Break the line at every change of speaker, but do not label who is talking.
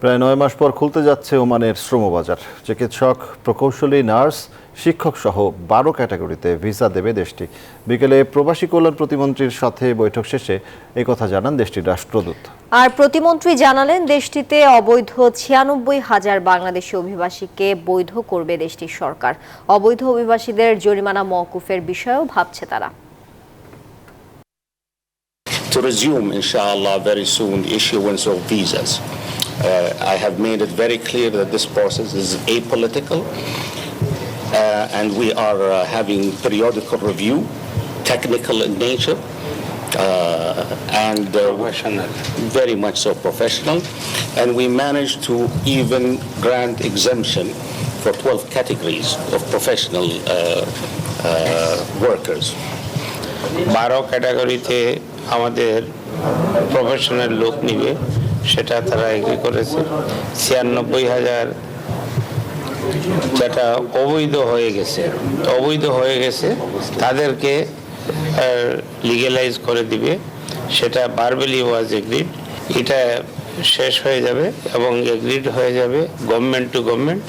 প্রায় ৯ মাস পর খুলতে যাচ্ছে ওমানের শ্রমবাজার। চিকিৎসক, প্রকৌশলী, নার্স, শিক্ষক সহ ১২ ক্যাটাগরিতে ভিসা দেবে দেশটি। বিকেলে প্রবাসী কল্যাণ প্রতিমন্ত্রীর সাথে বৈঠক শেষে একথা জানান দেশটির রাষ্ট্রদূত।
আর প্রতিমন্ত্রী জানালেন, দেশটিতে অবৈধ ৯৬,০০০ বাংলাদেশি অভিবাসীকে বৈধ করবে দেশটির সরকার। অবৈধ অভিবাসীদের জরিমানা মওকুফের বিষয়েও ভাবছে তারা।
To resume, inshallah, very soon the issuance of visas. I have made it very clear that this process is apolitical, and we are having periodical review, technical in nature, and very much so professional. And we managed to even grant exemption for 12 categories of professional workers.
12 ক্যাটাগরিতে আমাদের professional লোক নিবে, সেটা তারা agri করেছে। ৯৬,০০০ যেটা অবৈধ হয়ে গেছে তাদেরকে লিগ্যালাইজ করে দিবে, সেটা ভার্বালি ওয়াজ এগ্রিড। এটা শেষ হয়ে যাবে এবং এগ্রিড হয়ে যাবে গভর্নমেন্ট টু গভর্নমেন্ট।